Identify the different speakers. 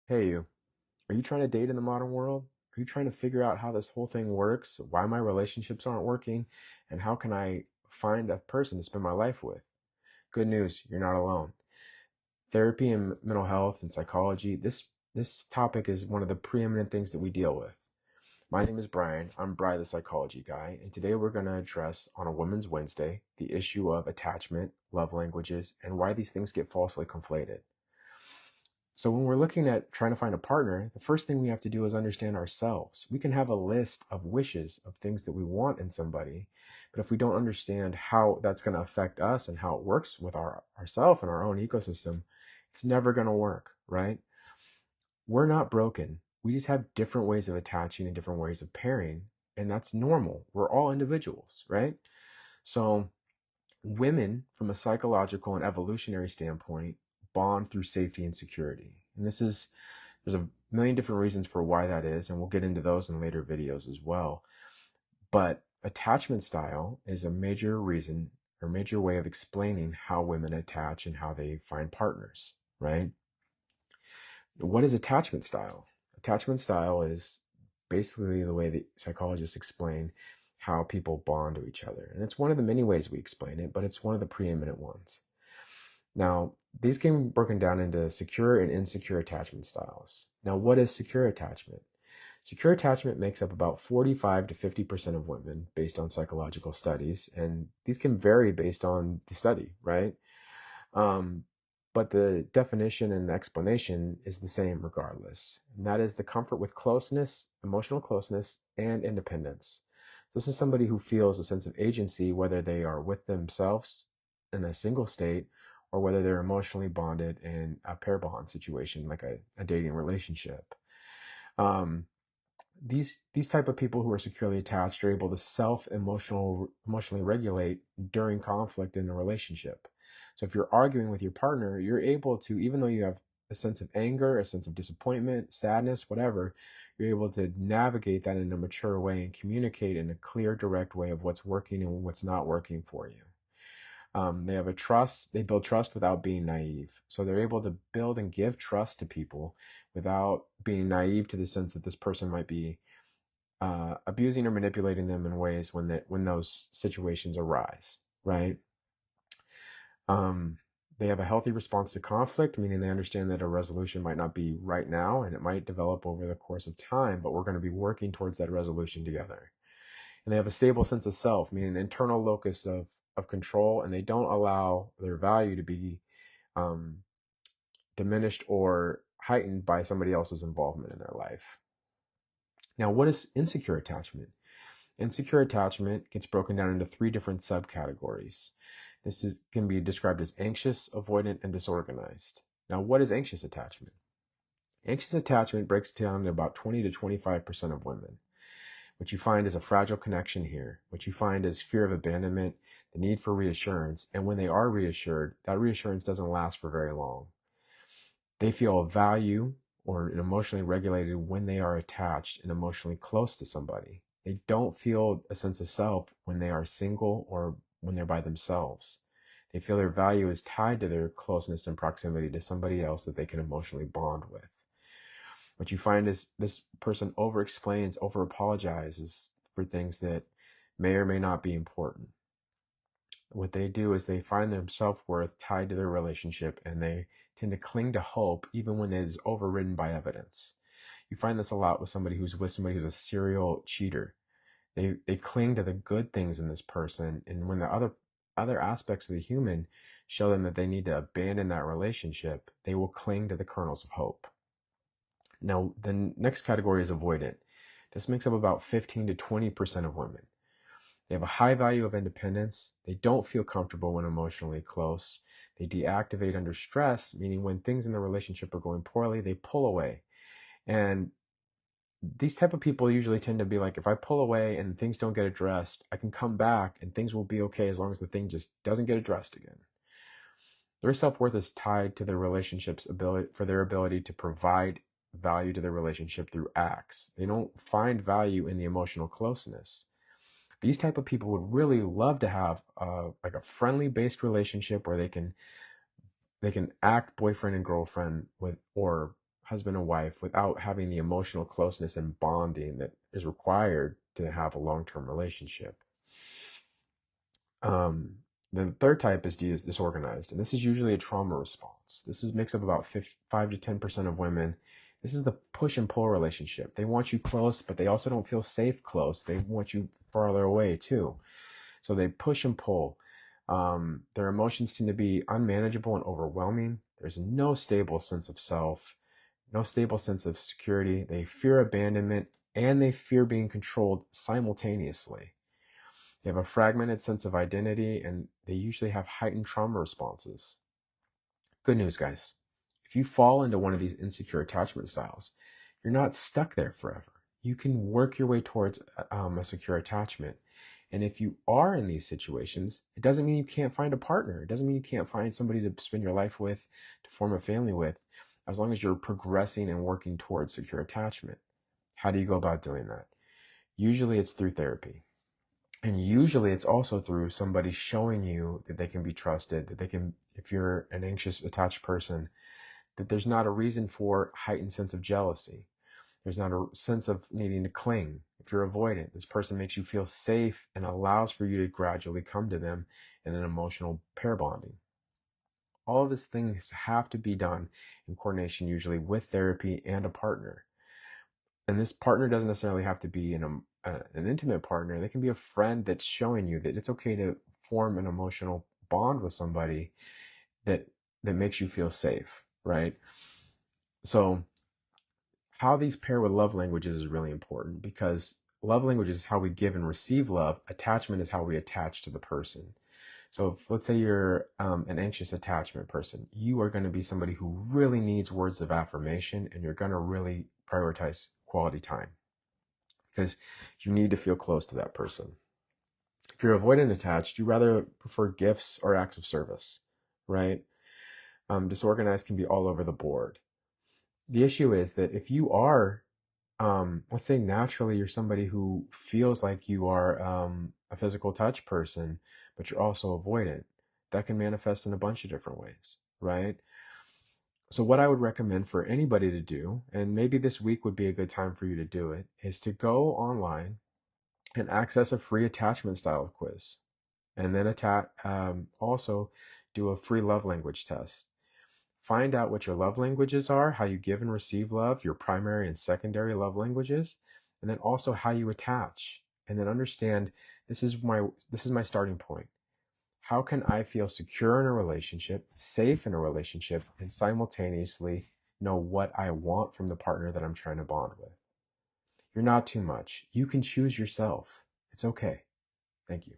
Speaker 1: Hey, you. Are you trying to date in the modern world? Are you trying to figure out how this whole thing works, why my relationships aren't working, and how can I find a person to spend my life with? Good news, you're not alone. Therapy and mental health and psychology, this topic is one of the preeminent things that we deal with. My name is Brian. I'm Bri, the psychology guy, and today we're going to address on a Women's Wednesday the issue of attachment, love languages, and why these things get falsely conflated. So when we're looking at trying to find a partner, the first thing we have to do is understand ourselves. We can have a list of wishes of things that we want in somebody, but if we don't understand how that's going to affect us and how it works with ourself and our own ecosystem, it's never going to work, right? We're not broken. We just have different ways of attaching and different ways of pairing, and that's normal. We're all individuals, right? So women, from a psychological and evolutionary standpoint, bond through safety and security. And there's a million different reasons for why that is, and we'll get into those in later videos as well. But attachment style is a major reason or major way of explaining how women attach and how they find partners, right? What is attachment style? Attachment style is basically the way that psychologists explain how people bond to each other. And it's one of the many ways we explain it, but it's one of the preeminent ones. Now, these can be broken down into secure and insecure attachment styles. Now, what is secure attachment? Secure attachment makes up about 45 to 50% of women based on psychological studies, and these can vary based on the study, right? Um, but the definition and explanation is the same regardless, and that is the comfort with closeness, emotional closeness, and independence. This is somebody who feels a sense of agency, whether they are with themselves in a single state or whether they're emotionally bonded in a pair bond situation, like a dating relationship. Um, these type of people who are securely attached are able to emotionally regulate during conflict in a relationship. So if you're arguing with your partner, you're able to, even though you have a sense of anger, a sense of disappointment, sadness, whatever, you're able to navigate that in a mature way and communicate in a clear, direct way of what's working and what's not working for you. They build trust without being naive. So they're able to build and give trust to people without being naive to the sense that this person might be abusing or manipulating them in ways when those situations arise, right? Um, they have a healthy response to conflict, meaning they understand that a resolution might not be right now and it might develop over the course of time, but we're going to be working towards that resolution together. And they have a stable sense of self, meaning an internal locus of control, and they don't allow their value to be um, diminished or heightened by somebody else's involvement in their life. Now, what is insecure attachment? Insecure attachment gets broken down into three different subcategories. Can be described as anxious, avoidant, and disorganized. Now, what is anxious attachment? Anxious attachment breaks down to about 20 to 25% of women. What you find is a fragile connection here. What you find is fear of abandonment, the need for reassurance, and when they are reassured, that reassurance doesn't last for very long. They feel a value or emotionally regulated when they are attached and emotionally close to somebody. They don't feel a sense of self when they are single or when they're by themselves. They feel their value is tied to their closeness and proximity to somebody else that they can emotionally bond with. What you find is this person over explains, over apologizes for things that may or may not be important. What they do is they find their self-worth tied to their relationship, and they tend to cling to hope even when it is overridden by evidence. You find this a lot with somebody who's a serial cheater. They cling to the good things in this person, and when the other aspects of the human show them that they need to abandon that relationship, they will cling to the kernels of hope. Now, the next category is avoidant. This makes up about 15 to 20% of women. They have a high value of independence. They don't feel comfortable when emotionally close. They deactivate under stress, meaning when things in the relationship are going poorly, they pull away. And these type of people usually tend to be like, if I pull away and things don't get addressed, I can come back and things will be okay as long as the thing just doesn't get addressed again. Their self-worth is tied to their relationship's ability for their ability to provide value to their relationship through acts. They don't find value in the emotional closeness. These type of people would really love to have like a friendly based relationship where they can act boyfriend and girlfriend with or husband and wife without having the emotional closeness and bonding that is required to have a long-term relationship. Um, the third type is disorganized, and this is usually a trauma response. Makes up about 5 to 10% of women. This is the push and pull relationship. They want you close, but they also don't feel safe close. They want you farther away too. So they push and pull. Their emotions tend to be unmanageable and overwhelming. There's no stable sense of self, no stable sense of security. They fear abandonment and they fear being controlled simultaneously. They have a fragmented sense of identity and they usually have heightened trauma responses. Good news, guys. If you fall into one of these insecure attachment styles, you're not stuck there forever. You can work your way towards a secure attachment. And if you are in these situations, it doesn't mean you can't find a partner. It doesn't mean you can't find somebody to spend your life with, to form a family with, as long as you're progressing and working towards secure attachment. How do you go about doing that? Usually it's through therapy. And usually it's also through somebody showing you that they can be trusted, that they can, if you're an anxious attached person, that there's not a reason for heightened sense of jealousy. There's not a sense of needing to cling. If you're avoidant, this person makes you feel safe and allows for you to gradually come to them in an emotional pair bonding. All of these things have to be done in coordination, usually with therapy and a partner. And this partner doesn't necessarily have to be an intimate partner. They can be a friend that's showing you that it's okay to form an emotional bond with somebody that makes you feel safe, right? So how these pair with love languages is really important because love language is how we give and receive love. Attachment is how we attach to the person. So if, let's say you're an anxious attachment person, you are going to be somebody who really needs words of affirmation and you're going to really prioritize quality time because you need to feel close to that person. If you're avoidant attached, you rather prefer gifts or acts of service, right? Disorganized can be all over the board. The issue is that if you are, let's say naturally you're somebody who feels like you are a physical touch person, but you're also avoidant, that can manifest in a bunch of different ways, right? So what I would recommend for anybody to do, and maybe this week would be a good time for you to do it, is to go online and access a free attachment style quiz, and then also do a free love language test. Find out what your love languages are, how you give and receive love, your primary and secondary love languages, and then also how you attach. And then understand this is my starting point. How can I feel secure in a relationship, safe in a relationship, and simultaneously know what I want from the partner that I'm trying to bond with? You're not too much. You can choose yourself. It's okay. Thank you.